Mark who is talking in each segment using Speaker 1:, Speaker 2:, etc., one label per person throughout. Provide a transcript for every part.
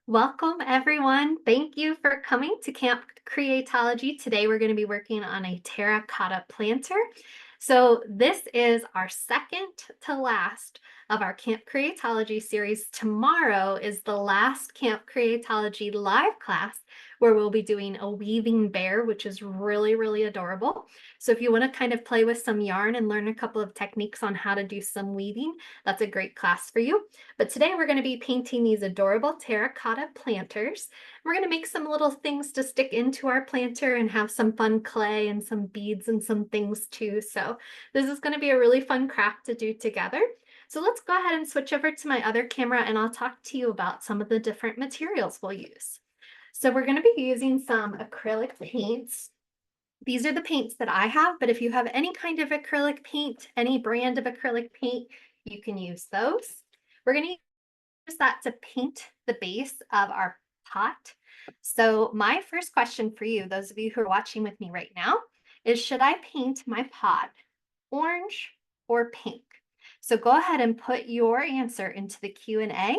Speaker 1: Welcome, everyone. Thank you for coming to Camp Creatology. Today, we're going to be working on a Terra Cotta planter. So this is our second to last of our Camp Creatology series. Tomorrow is the last Camp Creatology live class where we'll be doing a weaving bear, which is really, really adorable. So if you want to kind of play with some yarn and learn a couple of techniques on how to do some weaving, that's a great class for you. But today we're going to be painting these adorable terracotta planters. We're going to make some little things to stick into our planter and have some fun clay and some beads and some things too. So this is going to be a really fun craft to do together. So let's go ahead and switch over to my other camera and I'll talk to you about some of the different materials we'll use. So we're going to be using some acrylic paints. These are the paints that I have, but if you have any kind of acrylic paint, any brand of acrylic paint, you can use those. We're going to use that to paint the base of our pot. So my first question for you, those of you who are watching with me right now, is should I paint my pot orange or pink? So go ahead and put your answer into the Q&A,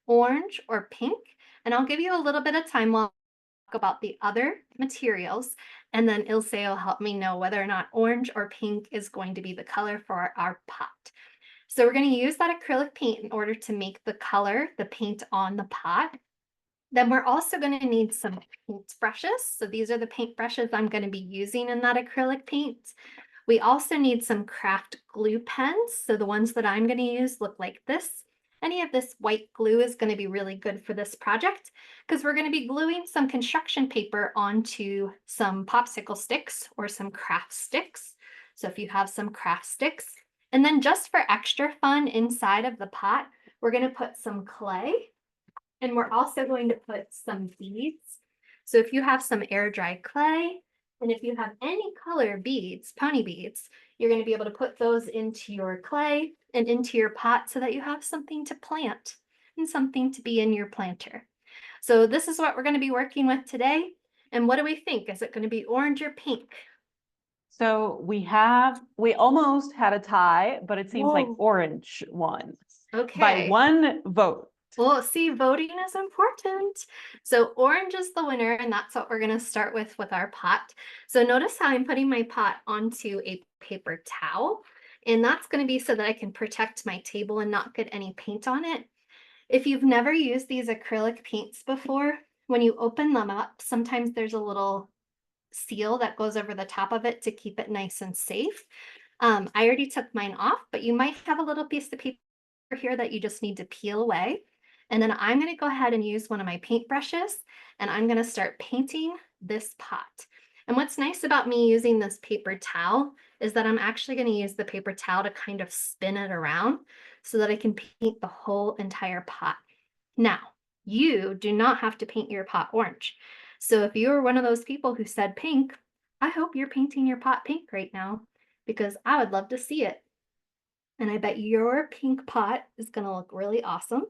Speaker 1: orange or pink, and I'll give you a little bit of time while I talk about the other materials, and then Ilse will help me know whether or not orange or pink is going to be the color for our pot. So we're going to use that acrylic paint in order to make the color, the paint on the pot. Then we're also going to need some paint brushes. So these are the paint brushes I'm going to be using in that acrylic paint. We also need some craft glue pens. So the ones that I'm going to use look like this. Any of this white glue is going to be really good for this project because we're going to be gluing some construction paper onto some popsicle sticks or some craft sticks. So if you have some craft sticks, and then just for extra fun inside of the pot, we're going to put some clay and we're also going to put some beads. So if you have some air dry clay and if you have any color beads, pony beads, you're going to be able to put those into your clay and into your pot so that you have something to plant and something to be in your planter. So this is what we're going to be working with today. And what do we think? Is it going to be orange or pink?
Speaker 2: So we almost had a tie, but it seems like
Speaker 1: Whoa.
Speaker 2: orange won by
Speaker 1: Okay.
Speaker 2: one vote.
Speaker 1: Well, see, voting is important. So orange is the winner, and that's what we're going to start with our pot. So notice how I'm putting my pot onto a paper towel, and that's going to be so that I can protect my table and not get any paint on it. If you've never used these acrylic paints before, when you open them up, sometimes there's a little seal that goes over the top of it to keep it nice and safe. I already took mine off, but you might have a little piece of paper here that you just need to peel away. And then I'm going to go ahead and use one of my paint brushes and I'm going to start painting this pot. And what's nice about me using this paper towel is that I'm actually going to use the paper towel to kind of spin it around so that I can paint the whole entire pot. Now, you do not have to paint your pot orange. So if you're one of those people who said pink, I hope you're painting your pot pink right now because I would love to see it. And I bet your pink pot is going to look really awesome.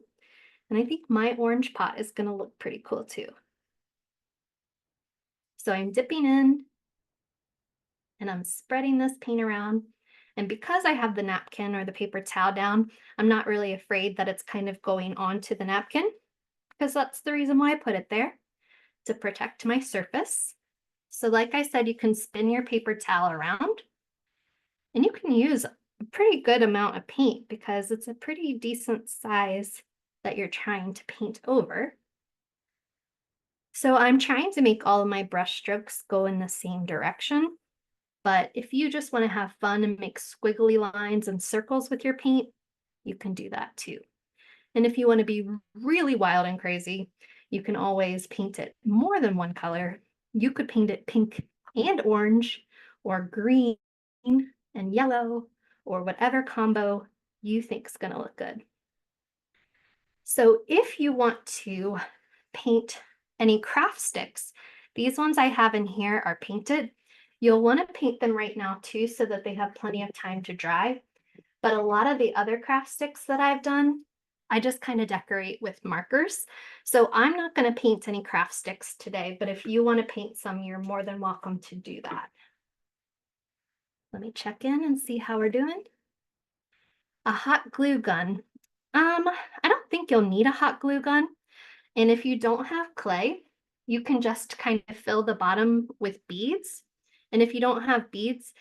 Speaker 1: And I think my orange pot is going to look pretty cool too. So I'm dipping in and I'm spreading this paint around. And because I have the napkin or the paper towel down, I'm not really afraid that it's kind of going onto the napkin because that's the reason why I put it there, to protect my surface. So like I said, you can spin your paper towel around and you can use a pretty good amount of paint because it's a pretty decent size that you're trying to paint over. So I'm trying to make all of my brush strokes go in the same direction. But if you just want to have fun and make squiggly lines and circles with your paint, you can do that too. And if you want to be really wild and crazy, you can always paint it more than one color. You could paint it pink and orange or green and yellow or whatever combo you think is going to look good. So if you want to paint any craft sticks, these ones I have in here are painted. You'll want to paint them right now too so that they have plenty of time to dry. But a lot of the other craft sticks that I've done, I just kind of decorate with markers. So I'm not going to paint any craft sticks today, but if you want to paint some, you're more than welcome to do that. Let me check in and see how we're doing. A hot glue gun. I don't think you'll need a hot glue gun. And if you don't have clay, you can just kind of fill the bottom with beads. And if you don't have beads,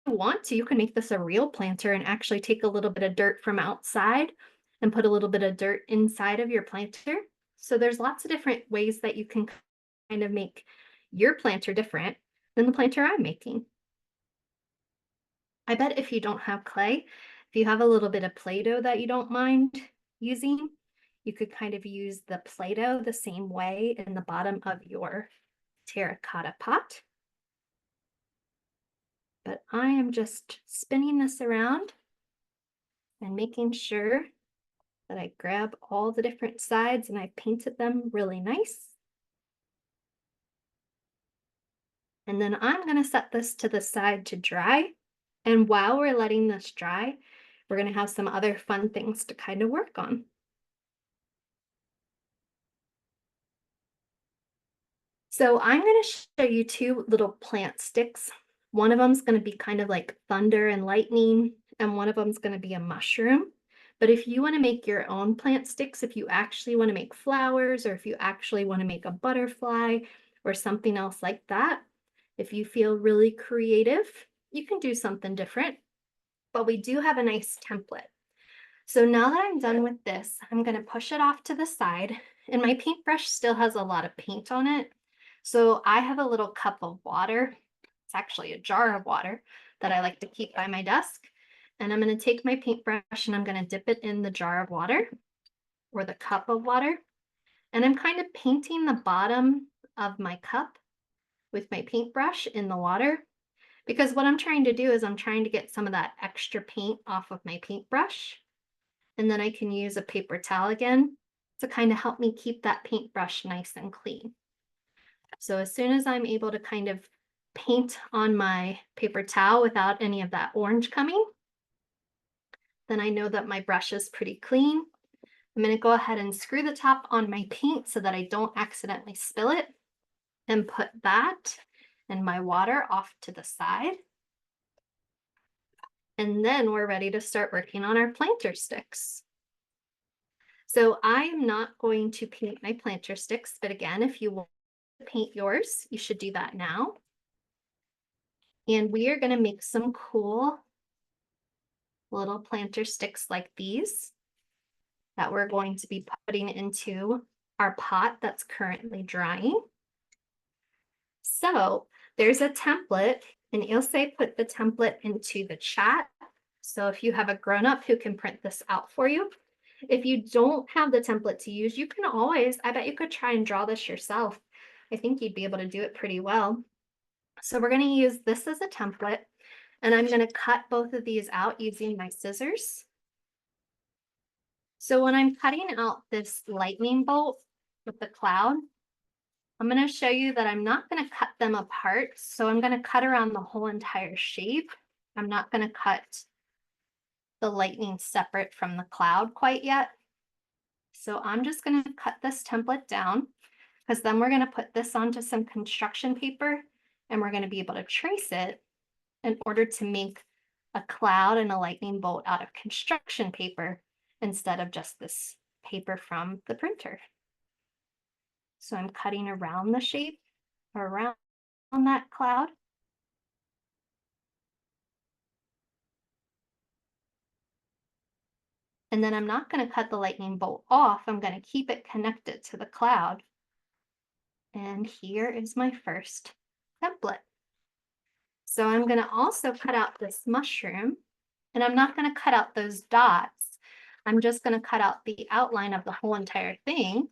Speaker 1: if you want to, you can make this a real planter and actually take a little bit of dirt from outside and put a little bit of dirt inside of your planter. So there's lots of different ways that you can kind of make your planter different than the planter I'm making. I bet if you don't have clay, if you have a little bit of Play-Doh that you don't mind using, you could kind of use the Play-Doh the same way in the bottom of your terracotta pot. But I am just spinning this around and making sure that I grab all the different sides and I painted them really nice. And then I'm going to set this to the side to dry. And while we're letting this dry, we're going to have some other fun things to kind of work on. So I'm going to show you two little plant sticks. One of them is going to be kind of like thunder and lightning, and one of them is going to be a mushroom. But if you want to make your own plant sticks, if you actually want to make flowers, or if you actually want to make a butterfly or something else like that, if you feel really creative, you can do something different. But we do have a nice template. So now that I'm done with this, I'm going to push it off to the side, and my paintbrush still has a lot of paint on it. So I have a little cup of water. It's actually a jar of water that I like to keep by my desk. And I'm going to take my paintbrush and I'm going to dip it in the jar of water or the cup of water. And I'm kind of painting the bottom of my cup with my paintbrush in the water, because what I'm trying to do is I'm trying to get some of that extra paint off of my paintbrush. And then I can use a paper towel again to kind of help me keep that paintbrush nice and clean. So as soon as I'm able to kind of paint on my paper towel without any of that orange coming, then I know that my brush is pretty clean. I'm going to go ahead and screw the top on my paint so that I don't accidentally spill it, and put that and my water off to the side. And then we're ready to start working on our planter sticks. So I am not going to paint my planter sticks, but again, if you want to paint yours, you should do that now. And we are going to make some cool little planter sticks like these that we're going to be putting into our pot that's currently drying. So there's a template, and Ilse put the template into the chat. So if you have a grown-up who can print this out for you. If you don't have the template to use, you can always, I bet you could try and draw this yourself. I think you'd be able to do it pretty well. So we're going to use this as a template, and I'm going to cut both of these out using my scissors. So when I'm cutting out this lightning bolt with the cloud, I'm going to show you that I'm not going to cut them apart. So I'm going to cut around the whole entire shape. I'm not going to cut the lightning separate from the cloud quite yet. So I'm just going to cut this template down, because then we're going to put this onto some construction paper and we're going to be able to trace it in order to make a cloud and a lightning bolt out of construction paper instead of just this paper from the printer. So I'm cutting around the shape, around that cloud. And then I'm not going to cut the lightning bolt off. I'm going to keep it connected to the cloud. And here is my first template. So I'm going to also cut out this mushroom, and I'm not going to cut out those dots. I'm just going to cut out the outline of the whole entire thing.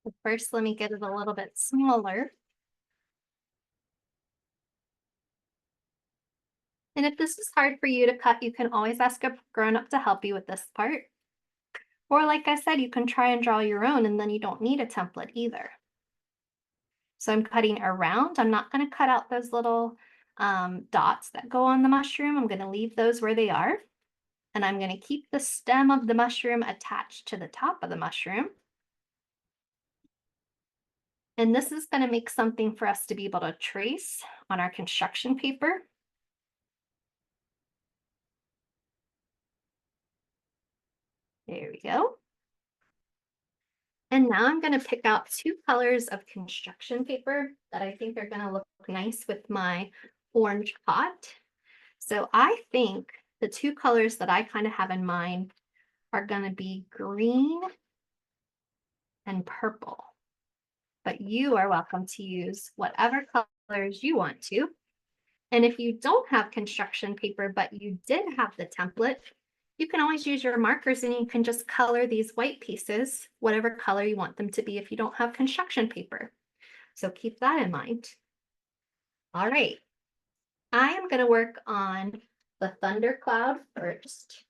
Speaker 1: But first, let me get it a little bit smaller. And if this is hard for you to cut, you can always ask a grown-up to help you with this part. Or like I said, you can try and draw your own, and then you don't need a template either. So I'm cutting around. I'm not going to cut out those little dots that go on the mushroom. I'm going to leave those where they are. And I'm going to keep the stem of the mushroom attached to the top of the mushroom. And this is going to make something for us to be able to trace on our construction paper. There we go. And now I'm going to pick out two colors of construction paper that I think are going to look nice with my orange pot. So I think the two colors that I kind of have in mind are going to be green and purple. But you are welcome to use whatever colors you want to. And if you don't have construction paper, but you did have the template, you can always use your markers and you can just color these white pieces, whatever color you want them to be if you don't have construction paper. So keep that in mind. All right, I am going to work on the thundercloud first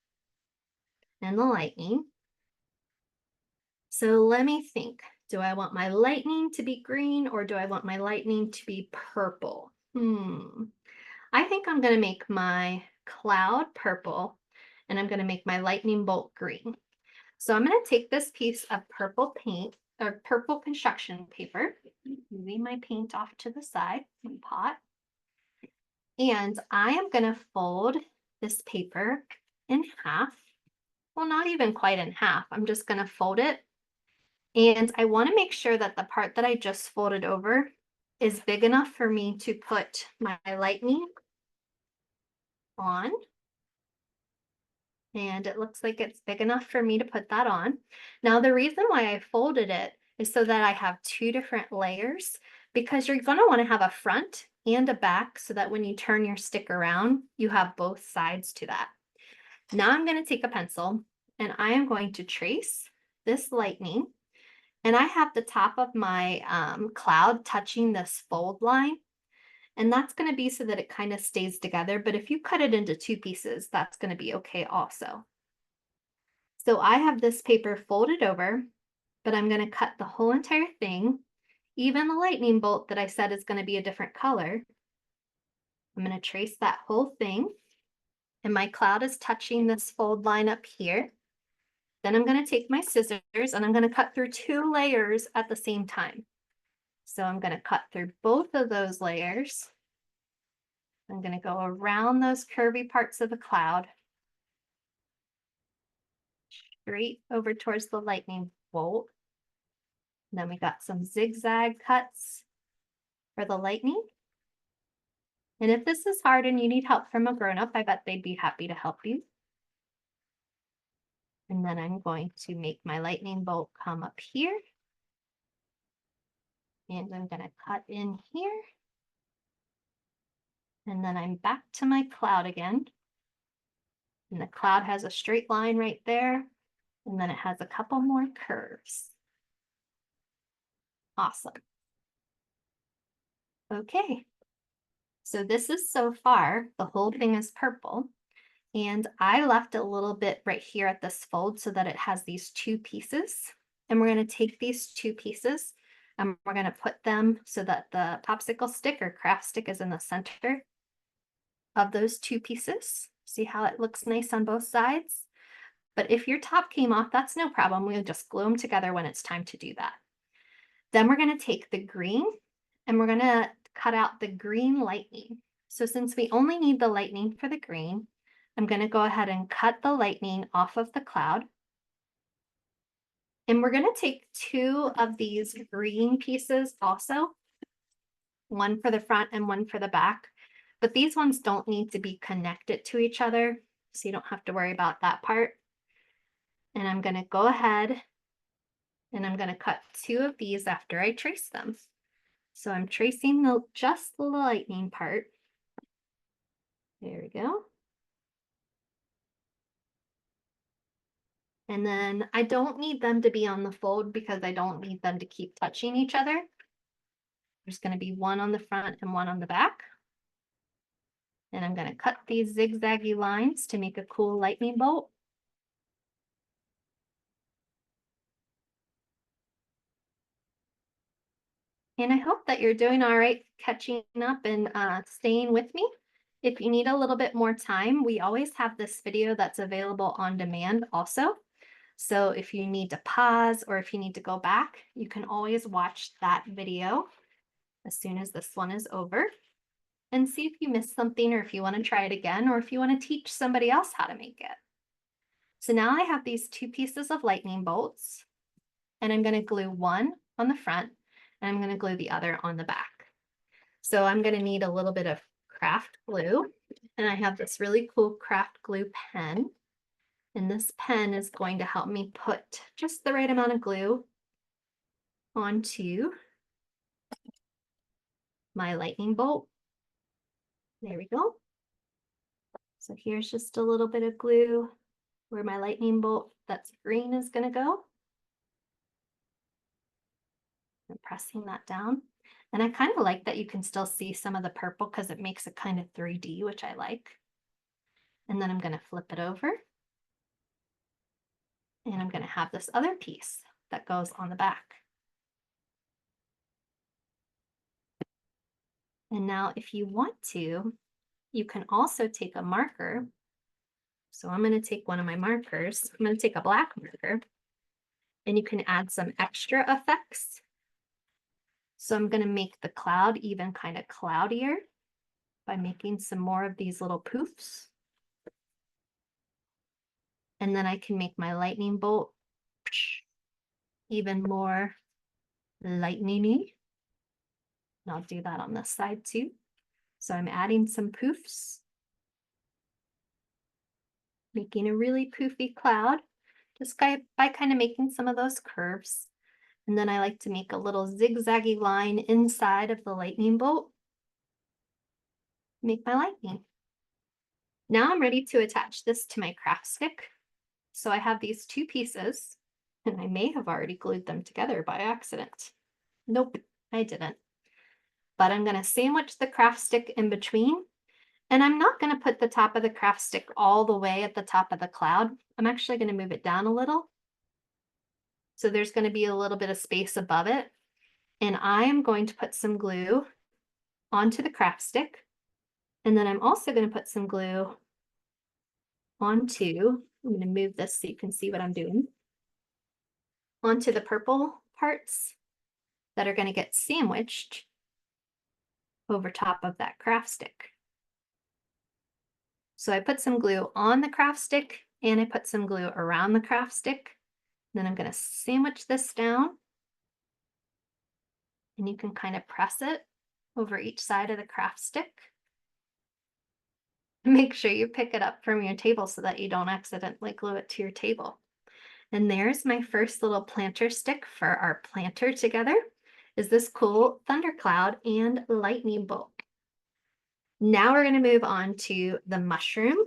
Speaker 1: and the lightning. So let me think. Do I want my lightning to be green or do I want my lightning to be purple? I think I'm going to make my cloud purple and I'm going to make my lightning bolt green. So I'm going to take this piece of purple paint or purple construction paper, moving my paint off to the side, my pot, and I am going to fold this paper in half. Well, not even quite in half. I'm just going to fold it. And I want to make sure that the part that I just folded over is big enough for me to put my lightning on. And it looks like it's big enough for me to put that on. Now, the reason why I folded it is so that I have two different layers, because you're going to want to have a front and a back so that when you turn your stick around, you have both sides to that. Now I'm going to take a pencil and I am going to trace this lightning. And I have the top of my cloud touching this fold line. And that's going to be so that it kind of stays together. But if you cut it into two pieces, that's going to be okay also. So I have this paper folded over, but I'm going to cut the whole entire thing, even the lightning bolt that I said is going to be a different color. I'm going to trace that whole thing. And my cloud is touching this fold line up here. Then I'm going to take my scissors and I'm going to cut through two layers at the same time. So I'm going to cut through both of those layers. I'm going to go around those curvy parts of the cloud, straight over towards the lightning bolt. And then we got some zigzag cuts for the lightning. And if this is hard and you need help from a grown-up, I bet they'd be happy to help you. And then I'm going to make my lightning bolt come up here. And I'm going to cut in here. And then I'm back to my cloud again. And the cloud has a straight line right there. And then it has a couple more curves. Awesome. Okay. So this is so far, the whole thing is purple. And I left a little bit right here at this fold so that it has these two pieces. And we're going to take these two pieces and we're going to put them so that the popsicle stick or craft stick is in the center of those two pieces. See how it looks nice on both sides? But if your top came off, that's no problem. We'll just glue them together when it's time to do that. Then we're going to take the green and we're going to cut out the green lightning. So since we only need the lightning for the green, I'm going to go ahead and cut the lightning off of the cloud. And we're going to take two of these green pieces also, one for the front and one for the back. But these ones don't need to be connected to each other, so you don't have to worry about that part. And I'm going to go ahead and I'm going to cut two of these after I trace them. So I'm tracing just the lightning part. There we go. And then I don't need them to be on the fold because I don't need them to keep touching each other. There's going to be one on the front and one on the back. And I'm going to cut these zigzaggy lines to make a cool lightning bolt. And I hope that you're doing all right catching up and staying with me. If you need a little bit more time, we always have this video that's available on demand also. So if you need to pause or if you need to go back, you can always watch that video as soon as this one is over and see if you missed something or if you want to try it again or if you want to teach somebody else how to make it. So now I have these two pieces of lightning bolts, and I'm going to glue one on the front and I'm going to glue the other on the back. So I'm going to need a little bit of craft glue, and I have this really cool craft glue pen. And this pen is going to help me put just the right amount of glue onto my lightning bolt. There we go. So here's just a little bit of glue where my lightning bolt that's green is going to go. I'm pressing that down. And I kind of like that you can still see some of the purple because it makes it kind of 3D, which I like. And then I'm going to flip it over. And I'm going to have this other piece that goes on the back. And now if you want to, you can also take a marker. So I'm going to take one of my markers. I'm going to take a black marker, and you can add some extra effects. So I'm going to make the cloud even kind of cloudier by making some more of these little poofs. And then I can make my lightning bolt even more lightning-y. And I'll do that on this side too. So I'm adding some poofs, making a really poofy cloud, just by kind of making some of those curves. And then I like to make a little zigzaggy line inside of the lightning bolt. Make my lightning. Now I'm ready to attach this to my craft stick. So I have these two pieces, and I may have already glued them together by accident. Nope, I didn't. But I'm going to sandwich the craft stick in between. And I'm not going to put the top of the craft stick all the way at the top of the cloud. I'm actually going to move it down a little. So there's going to be a little bit of space above it. And I'm going to put some glue onto the craft stick. And then I'm also going to put some glue onto, I'm going to move this so you can see what I'm doing, onto the purple parts that are going to get sandwiched over top of that craft stick. So I put some glue on the craft stick and I put some glue around the craft stick. Then I'm going to sandwich this down, and you can kind of press it over each side of the craft stick. Make sure you pick it up from your table so that you don't accidentally glue it to your table. And there's my first little planter stick for our planter together, is this cool Thundercloud and Lightning bolt. Now we're going to move on to the mushroom,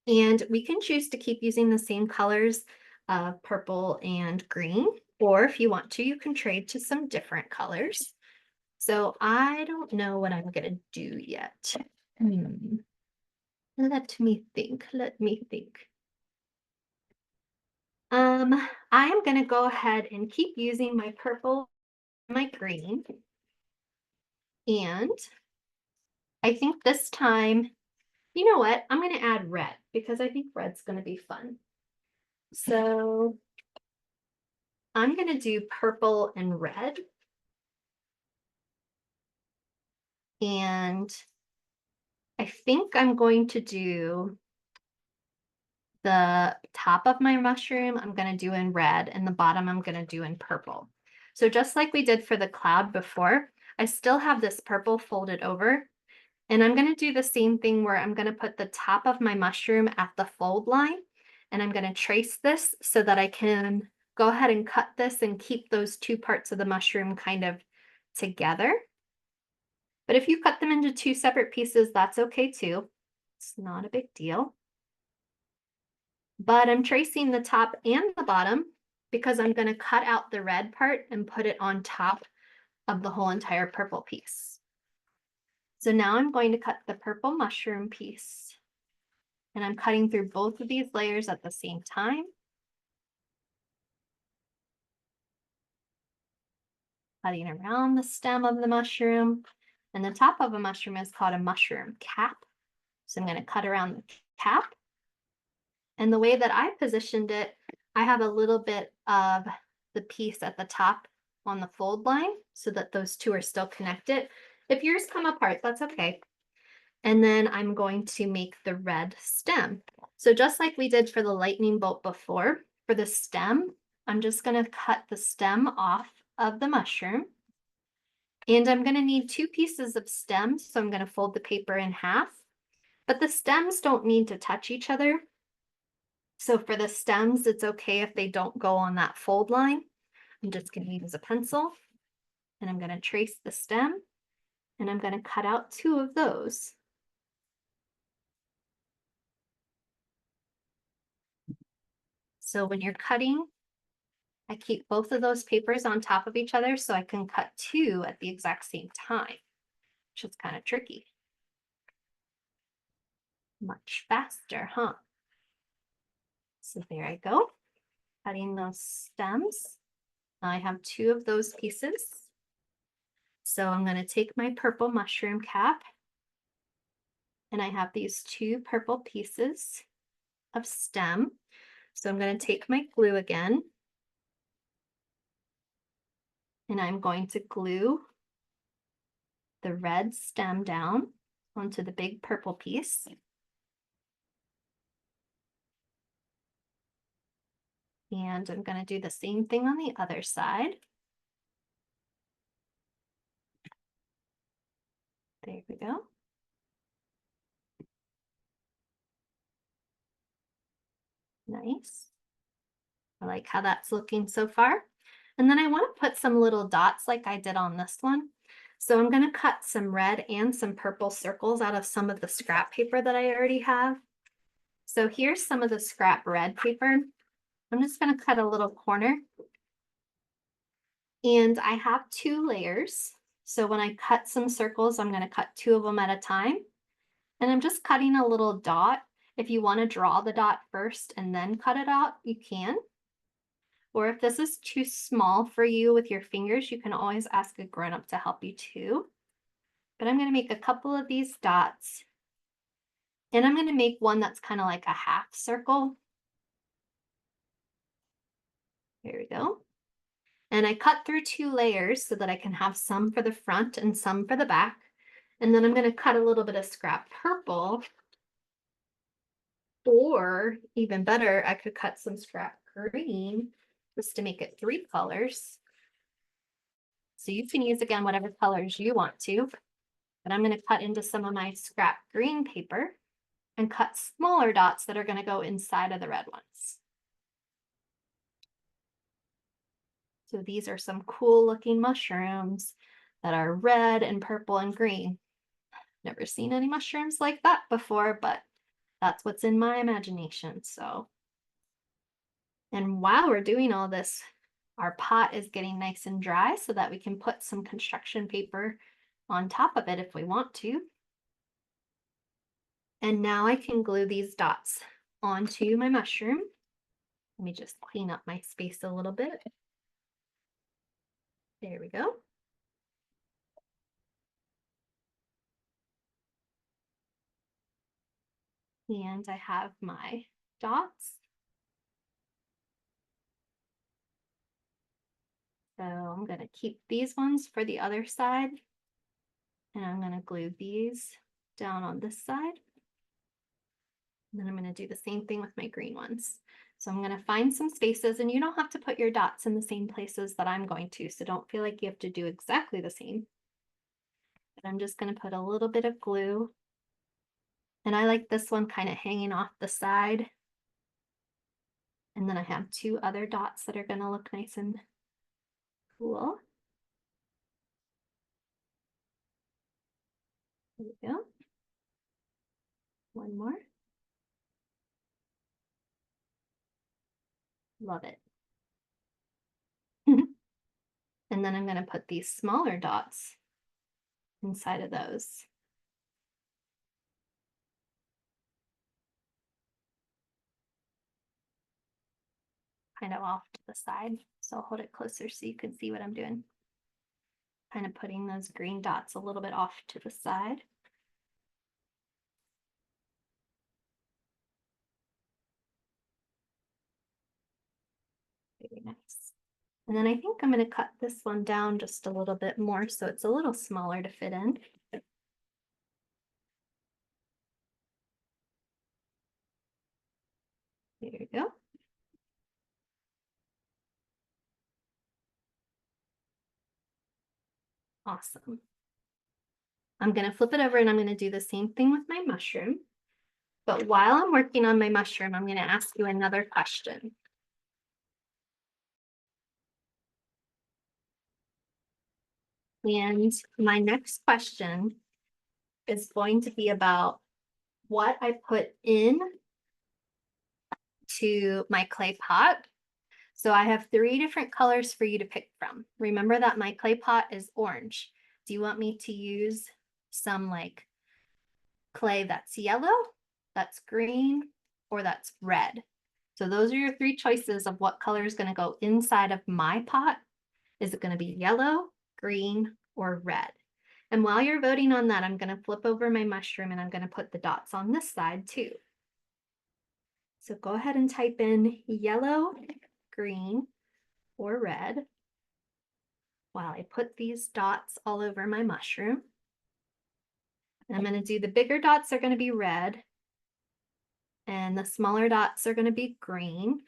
Speaker 1: and we can choose to keep using the same colors of purple and green, or if you want to, you can trade to some different colors. So I don't know what I'm going to do yet. Let me think. I am going to go ahead and keep using my purple, my green. And I think this time, you know what? I'm going to add red because I think red's going to be fun. So I'm going to do purple and red. And I think I'm going to do the top of my mushroom, I'm going to do in red, and the bottom I'm going to do in purple. So just like we did for the cloud before, I still have this purple folded over, and I'm going to do the same thing where I'm going to put the top of my mushroom at the fold line, and I'm going to trace this so that I can go ahead and cut this and keep those two parts of the mushroom kind of together. But if you cut them into two separate pieces, that's okay too. It's not a big deal. But I'm tracing the top and the bottom because I'm going to cut out the red part and put it on top of the whole entire purple piece. So now I'm going to cut the purple mushroom piece, and I'm cutting through both of these layers at the same time. Cutting around the stem of the mushroom, and the top of a mushroom is called a mushroom cap. So I'm going to cut around the cap. And the way that I positioned it, I have a little bit of the piece at the top on the fold line so that those two are still connected. If yours come apart, that's okay. And then I'm going to make the red stem. So just like we did for the lightning bolt before, for the stem, I'm just going to cut the stem off of the mushroom. And I'm going to need 2 pieces of stem, so I'm going to fold the paper in half. But the stems don't need to touch each other. So for the stems, it's okay if they don't go on that fold line. I'm just going to use a pencil, and I'm going to trace the stem, and I'm going to cut out 2 of those. So when you're cutting, I keep both of those papers on top of each other so I can cut 2 at the exact same time, which is kind of tricky. Much faster, huh? So there I go, cutting those stems. I have 2 of those pieces. So I'm going to take my purple mushroom cap, and I have these 2 purple pieces of stem. So I'm going to take my glue again, and I'm going to glue the red stem down onto the big purple piece. And I'm going to do the same thing on the other side. There we go. Nice. I like how that's looking so far. And then I want to put some little dots like I did on this one. So I'm going to cut some red and some purple circles out of some of the scrap paper that I already have. So here's some of the scrap red paper. I'm just going to cut a little corner. And I have 2 layers. So when I cut some circles, I'm going to cut 2 of them at a time. And I'm just cutting a little dot. If you want to draw the dot first and then cut it out, you can. Or if this is too small for you with your fingers, you can always ask a grown-up to help you too. But I'm going to make a couple of these dots. And I'm going to make one that's kind of like a half circle. There we go. And I cut through 2 layers so that I can have some for the front and some for the back. And then I'm going to cut a little bit of scrap purple. Or even better, I could cut some scrap green just to make it 3 colors. So you can use, again, whatever colors you want to. But I'm going to cut into some of my scrap green paper and cut smaller dots that are going to go inside of the red ones. So these are some cool looking mushrooms that are red and purple and green. Never seen any mushrooms like that before, but that's what's in my imagination. So, and while we're doing all this, our pot is getting nice and dry so that we can put some construction paper on top of it if we want to. And now I can glue these dots onto my mushroom. Let me just clean up my space a little bit. There we go. And I have my dots. So I'm going to keep these ones for the other side. And I'm going to glue these down on this side. And then I'm going to do the same thing with my green ones. So I'm going to find some spaces, and you don't have to put your dots in the same places that I'm going to. So don't feel like you have to do exactly the same. But I'm just going to put a little bit of glue. And I like this one kind of hanging off the side. And then I have 2 other dots that are going to look nice and cool. There we go. One more. Love it. And then I'm going to put these smaller dots inside of those. Kind of off to the side. So I'll hold it closer so you can see what I'm doing. Kind of putting those green dots a little bit off to the side. Very nice. And then I think I'm going to cut this one down just a little bit more so it's a little smaller to fit in. Awesome. I'm going to flip it over and I'm going to do the same thing with my mushroom. But while I'm working on my mushroom, I'm going to ask you another question. And my next question is going to be about what I put in to my clay pot. So I have 3 different colors for you to pick from. Remember that my clay pot is orange. Do you want me to use some like clay that's yellow, that's green, or that's red? So those are your 3 choices of what color is going to go inside of my pot. Is it going to be yellow, green, or red? And while you're voting on that, I'm going to flip over my mushroom and I'm going to put the dots on this side too. So go ahead and type in yellow, green, or red while I put these dots all over my mushroom. And I'm going to do the bigger dots are going to be red and the smaller dots are going to be green.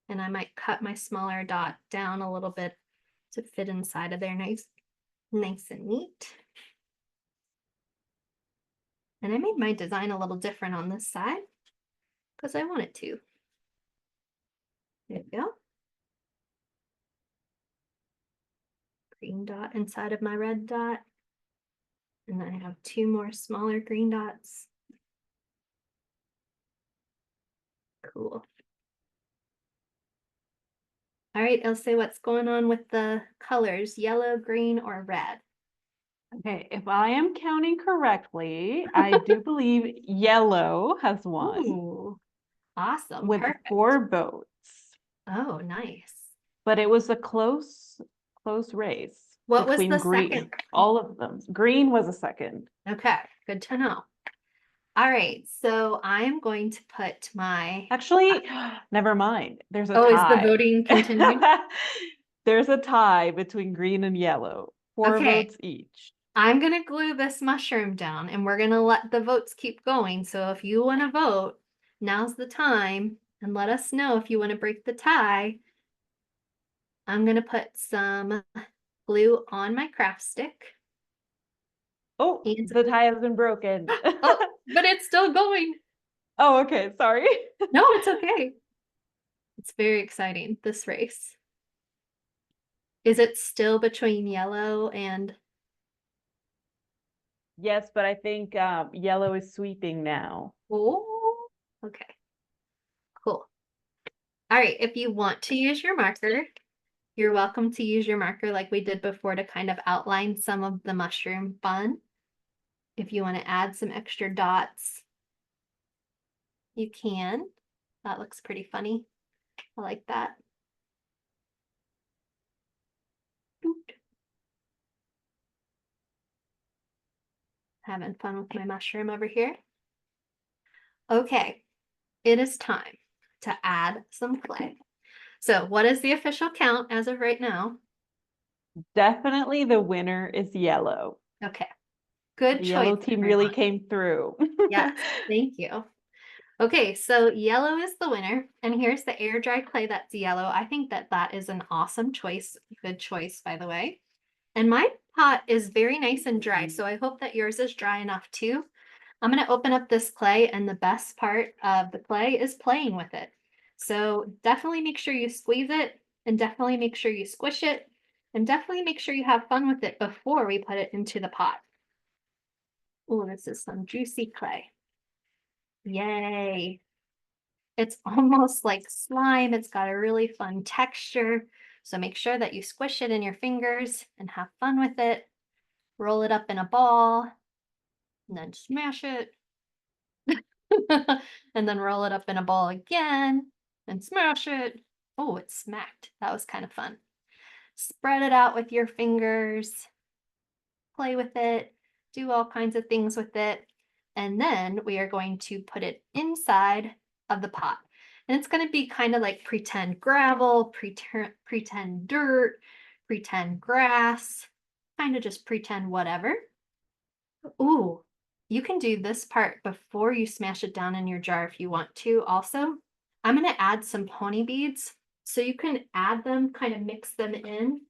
Speaker 1: And I might cut my smaller dot down a little bit to fit inside of there nice and neat. And I made my design a little different on this side because I wanted to. There we go. Green dot inside of my red dot. And then I have 2 more smaller green dots. Cool. All right, Ilse, what's going on with the colors, yellow, green, or red?
Speaker 2: Okay, if I am counting correctly, I do believe yellow has won.
Speaker 1: Ooh, awesome.
Speaker 2: With
Speaker 1: Perfect.
Speaker 2: 4 votes.
Speaker 1: Oh, nice.
Speaker 2: But it was a close race.
Speaker 1: What was
Speaker 2: between
Speaker 1: the
Speaker 2: green,
Speaker 1: second?
Speaker 2: all of them. Green was a second.
Speaker 1: Okay, good to know. All right, so I'm going to put my...
Speaker 2: Actually, never mind. There's a
Speaker 1: Oh, is the
Speaker 2: tie.
Speaker 1: voting continuing?
Speaker 2: There's a tie between green and yellow. 4
Speaker 1: Okay.
Speaker 2: votes each.
Speaker 1: I'm going to glue this mushroom down and we're going to let the votes keep going. So if you want to vote, now's the time, and let us know if you want to break the tie. I'm going to put some glue on my craft stick.
Speaker 2: Oh,
Speaker 1: And,
Speaker 2: the tie has been broken.
Speaker 1: oh, but it's still going.
Speaker 2: Oh, okay. Sorry.
Speaker 1: No, it's okay. It's very exciting, this race. Is it still between yellow and...
Speaker 2: Yes, but I think yellow is sweeping now.
Speaker 1: Oh, okay. Cool. All right, if you want to use your marker, you're welcome to use your marker like we did before to kind of outline some of the mushroom fun. If you want to add some extra dots, you can. That looks pretty funny. I like that. Having fun with my mushroom over here. Okay, it is time to add some clay. So what is the official count as of right now?
Speaker 2: Definitely the winner is yellow.
Speaker 1: Okay, good
Speaker 2: The
Speaker 1: choice.
Speaker 2: yellow team really came through.
Speaker 1: Yes, thank you. Okay, so yellow is the winner, and here's the air dry clay that's yellow. I think that that is an awesome choice. Good choice, by the way. And my pot is very nice and dry, so I hope that yours is dry enough too. I'm going to open up this clay, and the best part of the clay is playing with it. So definitely make sure you squeeze it, and definitely make sure you squish it, and definitely make sure you have fun with it before we put it into the pot. Oh, this is some juicy clay. Yay. It's almost like slime. It's got a really fun texture. So make sure that you squish it in your fingers and have fun with it. Roll it up in a ball and then smash it. And then roll it up in a ball again and smash it. Oh, it smacked. That was kind of fun. Spread it out with your fingers. Play with it. Do all kinds of things with it. And then we are going to put it inside of the pot. And it's going to be kind of like pretend gravel, pretend dirt, pretend grass, kind of just pretend whatever. Ooh, you can do this part before you smash it down in your jar if you want to also. I'm going to add some pony beads. So you can add them, kind of mix them in.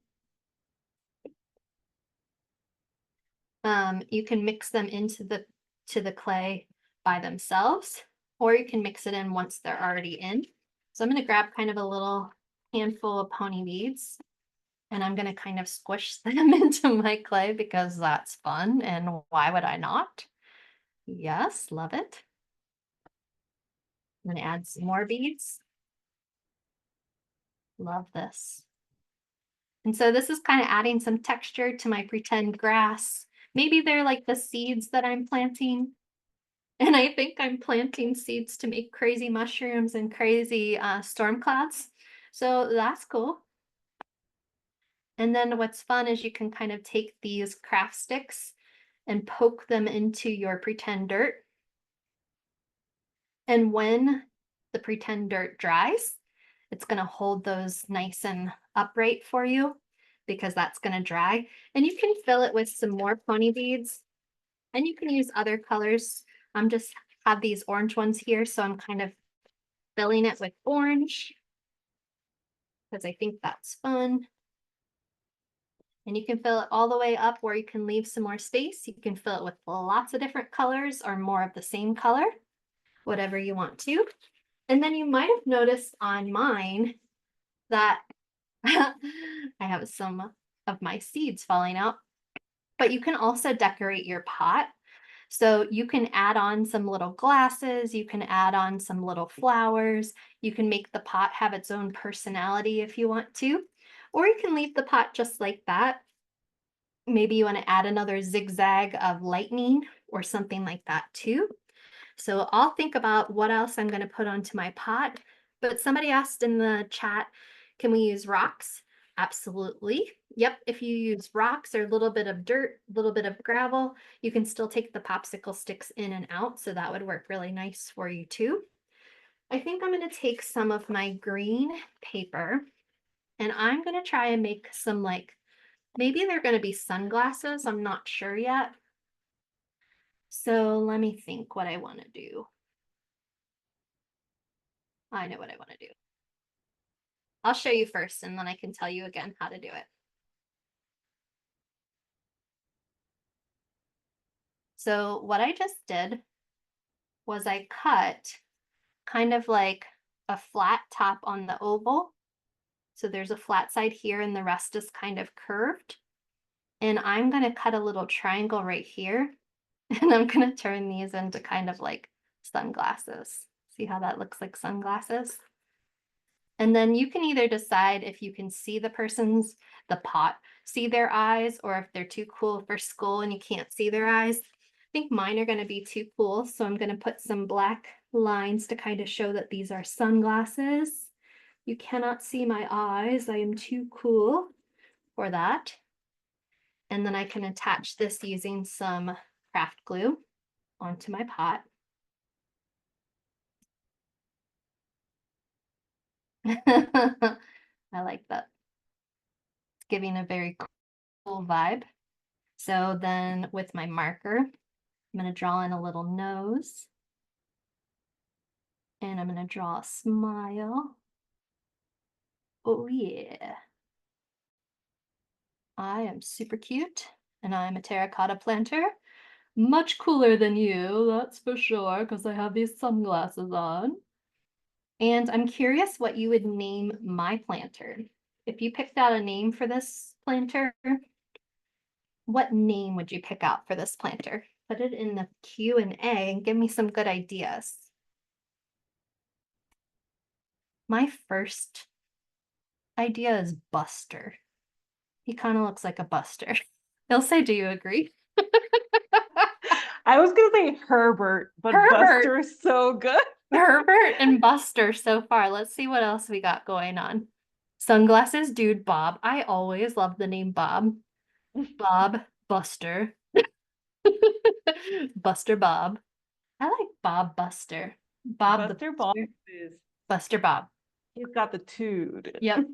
Speaker 1: You can mix them into the clay by themselves, or you can mix it in once they're already in. So I'm going to grab kind of a little handful of pony beads, and I'm going to kind of squish them into my clay because that's fun, and why would I not? Yes, love it. I'm going to add some more beads. Love this. And so this is kind of adding some texture to my pretend grass. Maybe they're like the seeds that I'm planting. And I think I'm planting seeds to make crazy mushrooms and crazy storm clouds. So that's cool. And then what's fun is you can kind of take these craft sticks and poke them into your pretend dirt. And when the pretend dirt dries, it's going to hold those nice and upright for you because that's going to dry. And you can fill it with some more pony beads, and you can use other colors. I'm just have these orange ones here, so I'm kind of filling it with orange because I think that's fun. And you can fill it all the way up where you can leave some more space. You can fill it with lots of different colors or more of the same color, whatever you want to. And then you might have noticed on mine that I have some of my seeds falling out, but you can also decorate your pot. So you can add on some little glasses, you can add on some little flowers, you can make the pot have its own personality if you want to, or you can leave the pot just like that. Maybe you want to add another zigzag of lightning or something like that too. So I'll think about what else I'm going to put onto my pot. But somebody asked in the chat, can we use rocks? Absolutely. Yep, if you use rocks or a little bit of dirt, a little bit of gravel, you can still take the popsicle sticks in and out. So that would work really nice for you too. I think I'm going to take some of my green paper and I'm going to try and make some like, maybe they're going to be sunglasses. I'm not sure yet. So let me think what I want to do. I know what I want to do. I'll show you first and then I can tell you again how to do it. So what I just did was I cut kind of like a flat top on the oval. So there's a flat side here and the rest is kind of curved. And I'm going to cut a little triangle right here. And I'm going to turn these into kind of like sunglasses. See how that looks like sunglasses? And then you can either decide if you can see the pot, see their eyes, or if they're too cool for school and you can't see their eyes. I think mine are going to be too cool, so I'm going to put some black lines to kind of show that these are sunglasses. You cannot see my eyes. I am too cool for that. And then I can attach this using some craft glue onto my pot. I like that. It's giving a very cool vibe. So then with my marker, I'm going to draw in a little nose. And I'm going to draw a smile. Oh yeah. I am super cute. And I'm a terracotta planter. Much cooler than you, that's for sure, because I have these sunglasses on. And I'm curious what you would name my planter. If you picked out a name for this planter, what name would you pick out for this planter? Put it in the Q&A and give me some good ideas. My first idea is Buster. He kind of looks like a Buster. He'll say, do you agree?
Speaker 2: I was gonna say Herbert, but
Speaker 1: Herbert.
Speaker 2: Buster is so good.
Speaker 1: Herbert and Buster so far. Let's see what else we got going on. Sunglasses dude Bob. I always love the name Bob. Bob Buster. Buster Bob. I like Bob Buster. Bob the
Speaker 2: Buster Bob
Speaker 1: Buster.
Speaker 2: is,
Speaker 1: Buster Bob.
Speaker 2: he's got the tood.
Speaker 1: Yep.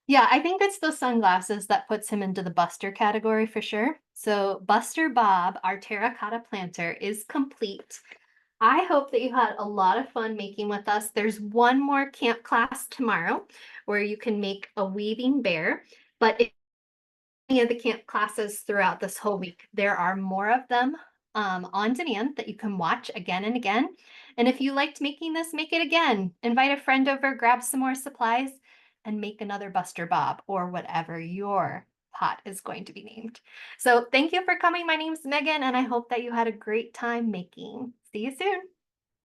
Speaker 1: Yeah, I think it's the sunglasses that puts him into the Buster category for sure. So Buster Bob, our terracotta planter, is complete. I hope that you had a lot of fun making with us. There's one more camp class tomorrow where you can make a weaving bear, but if any of the camp classes throughout this whole week. There are more of them on demand that you can watch again and again. And if you liked making this, make it again. Invite a friend over, grab some more supplies, and make another Buster Bob or whatever your pot is going to be named. So thank you for coming. My name's Megan, and I hope that you had a great time making. See you soon.